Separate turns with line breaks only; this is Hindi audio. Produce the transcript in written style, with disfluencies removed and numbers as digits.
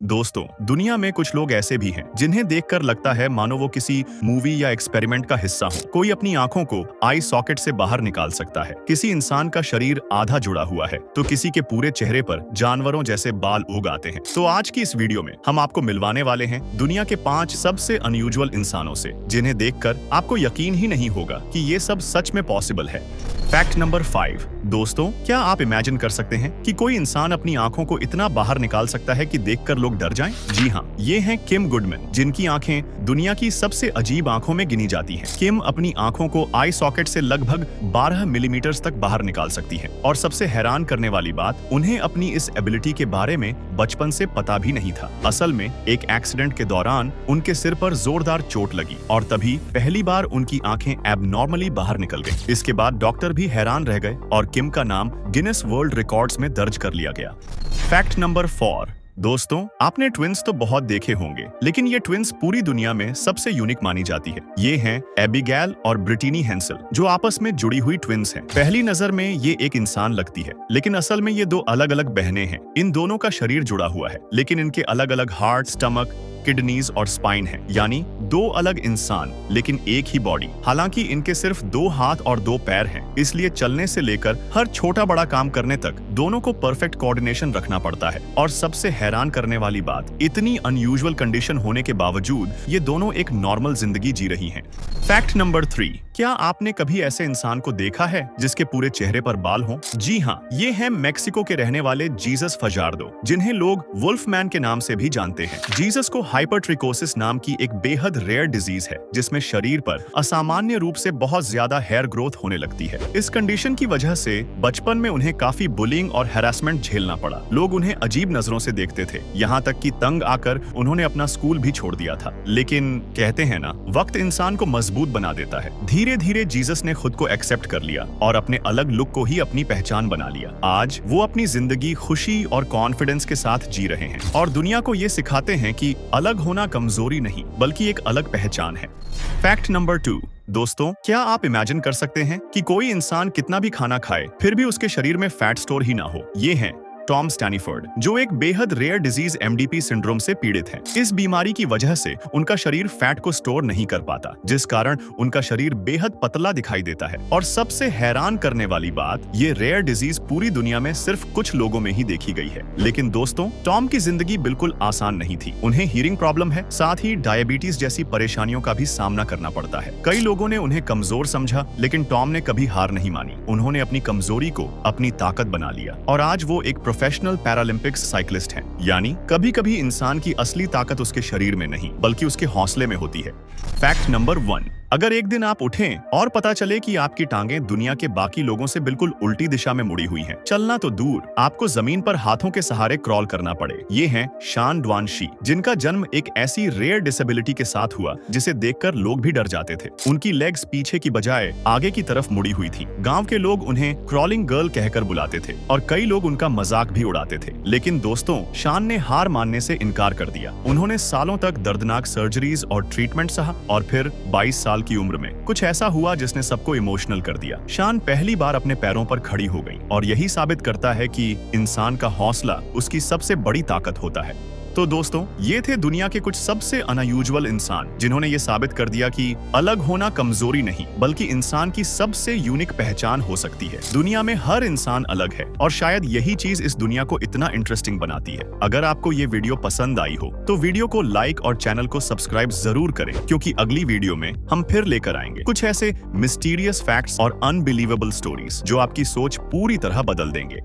दोस्तों, दुनिया में कुछ लोग ऐसे भी हैं जिन्हें देखकर लगता है मानो वो किसी मूवी या एक्सपेरिमेंट का हिस्सा हो। कोई अपनी आंखों को आई सॉकेट से बाहर निकाल सकता है, किसी इंसान का शरीर आधा जुड़ा हुआ है, तो किसी के पूरे चेहरे पर जानवरों जैसे बाल उग आते हैं। तो आज की इस वीडियो में हम आपको मिलवाने वाले हैं दुनिया के 5 सबसे अनयूजुअल इंसानों से, जिन्हें देखकर आपको यकीन ही नहीं होगा कि ये सब सच में पॉसिबल है। Fact number 5। दोस्तों, क्या आप इमेजिन कर सकते हैं कि कोई इंसान अपनी आंखों को इतना बाहर निकाल सकता है कि देखकर लोग डर जाएं? जी हाँ, ये हैं किम गुडमैन, जिनकी आंखें दुनिया की सबसे अजीब आंखों में गिनी जाती हैं। किम अपनी आंखों को आई सॉकेट से लगभग 12 मिलीमीटर तक बाहर निकाल सकती हैं। और सबसे हैरान करने वाली बात, उन्हें अपनी इस एबिलिटी के बारे में बचपन से पता भी नहीं था। असल में एक एक्सीडेंट के दौरान उनके सिर पर जोरदार चोट लगी और तभी पहली बार उनकी आंखें एबनॉर्मली बाहर निकल गईं। इसके बाद डॉक्टर भी हैरान रह गए और किम का नाम गिनेस वर्ल्ड रिकॉर्ड्स में दर्ज कर लिया गया। Fact number 4। दोस्तों, आपने ट्विन्स तो बहुत देखे होंगे, लेकिन ये ट्विन्स पूरी दुनिया में सबसे यूनिक मानी जाती है। ये हैं एबिगेल और ब्रिटिनी हेंसल, जो आपस में जुड़ी हुई ट्विन्स हैं। पहली नजर में ये एक इंसान लगती है, लेकिन असल में ये 2 अलग-अलग बहनें हैं। इन दोनों का शरीर जुड़ा हुआ है, लेकिन इनके अलग-अलग हार्ट, स्टमक, किडनीज और स्पाइन है, यानी 2 अलग इंसान लेकिन एक ही बॉडी। हालांकि इनके सिर्फ 2 हाथ और 2 पैर हैं, इसलिए चलने से लेकर हर छोटा बड़ा काम करने तक दोनों को परफेक्ट कोऑर्डिनेशन रखना पड़ता है। और सबसे हैरान करने वाली बात, इतनी अनयूजुअल कंडीशन होने के बावजूद ये दोनों एक नॉर्मल जिंदगी जी रही हैं। Fact number 3। क्या आपने कभी ऐसे इंसान को देखा है जिसके पूरे चेहरे पर बाल हों? जी हाँ, ये हैं मेक्सिको के रहने वाले जीसस फजार्दो, जिन्हें लोग वुल्फमैन के नाम से भी जानते हैं। जीसस को हाइपरट्रिकोसिस नाम की एक बेहद रेयर डिजीज है, जिसमें शरीर पर असामान्य रूप से बहुत ज्यादा हेयर ग्रोथ होने लगती है। इस कंडीशन की वजह से बचपन में उन्हें काफी बुलिंग और हैरेसमेंट झेलना पड़ा। लोग उन्हें अजीब नजरों से देखते थे, यहाँ तक कि तंग आकर उन्होंने अपना स्कूल भी छोड़ दिया था। लेकिन कहते हैं ना, वक्त इंसान को मजबूत बना देता है। धीरे धीरे जीसस ने खुद को एक्सेप्ट कर लिया और अपने अलग लुक को ही अपनी पहचान बना लिया। आज वो अपनी जिंदगी खुशी और कॉन्फिडेंस के साथ जी रहे हैं और दुनिया को ये सिखाते हैं कि अलग होना कमजोरी नहीं, बल्कि एक अलग पहचान है। Fact number 2। दोस्तों, क्या आप इमेजिन कर सकते हैं कि कोई इंसान कितना भी खाना खाए फिर भी उसके शरीर में फैट स्टोर ही ना हो? ये हैं टॉम स्टैनीफोर्ड, जो एक बेहद रेयर डिजीज एमडीपी सिंड्रोम से पीड़ित हैं। इस बीमारी की वजह से उनका शरीर फैट को स्टोर नहीं कर पाता, जिस कारण उनका शरीर बेहद पतला दिखाई देता है। और सबसे हैरान करने वाली बात, ये रेयर डिजीज पूरी दुनिया में सिर्फ कुछ लोगों में ही देखी गई है। लेकिन दोस्तों, टॉम की जिंदगी बिल्कुल आसान नहीं थी। उन्हें हीयरिंग प्रॉब्लम है, साथ ही डायबिटीज जैसी परेशानियों का भी सामना करना पड़ता है। कई लोगों ने उन्हें कमजोर समझा, लेकिन टॉम ने कभी हार नहीं मानी। उन्होंने अपनी कमजोरी को अपनी ताकत बना लिया और आज वो एक प्रोफेशनल पैरालंपिक्स साइक्लिस्ट हैं। यानी कभी-कभी इंसान की असली ताकत उसके शरीर में नहीं, बल्कि उसके हौसले में होती है। Fact number 1। अगर एक दिन आप उठें और पता चले कि आपकी टांगें दुनिया के बाकी लोगों से बिल्कुल उल्टी दिशा में मुड़ी हुई हैं, चलना तो दूर, आपको जमीन पर हाथों के सहारे क्रॉल करना पड़े। ये हैं शान ड्वान शी, जिनका जन्म एक ऐसी रेयर डिसेबिलिटी के साथ हुआ जिसे देखकर लोग भी डर जाते थे। उनकी लेग्स पीछे की बजाय आगे की तरफ मुड़ी हुई थी। गांव के लोग उन्हें क्रॉलिंग गर्ल कहकर बुलाते थे और कई लोग उनका मजाक भी उड़ाते थे। लेकिन दोस्तों, शान ने हार मानने से इनकार कर दिया। उन्होंने सालों तक दर्दनाक सर्जरीज और ट्रीटमेंट सहा और फिर 22 साल की उम्र में कुछ ऐसा हुआ जिसने सबको इमोशनल कर दिया। शान पहली बार अपने पैरों पर खड़ी हो गई और यही साबित करता है कि इंसान का हौसला उसकी सबसे बड़ी ताकत होता है। तो दोस्तों, ये थे दुनिया के कुछ सबसे अनयूजुअल इंसान, जिन्होंने ये साबित कर दिया कि अलग होना कमजोरी नहीं, बल्कि इंसान की सबसे यूनिक पहचान हो सकती है। दुनिया में हर इंसान अलग है और शायद यही चीज इस दुनिया को इतना इंटरेस्टिंग बनाती है। अगर आपको ये वीडियो पसंद आई हो तो वीडियो को लाइक और चैनल को सब्सक्राइब जरूर करें, क्योंकि अगली वीडियो में हम फिर लेकर आएंगे कुछ ऐसे मिस्टीरियस फैक्ट्स और अनबिलीवेबल स्टोरीज जो आपकी सोच पूरी तरह बदल देंगे।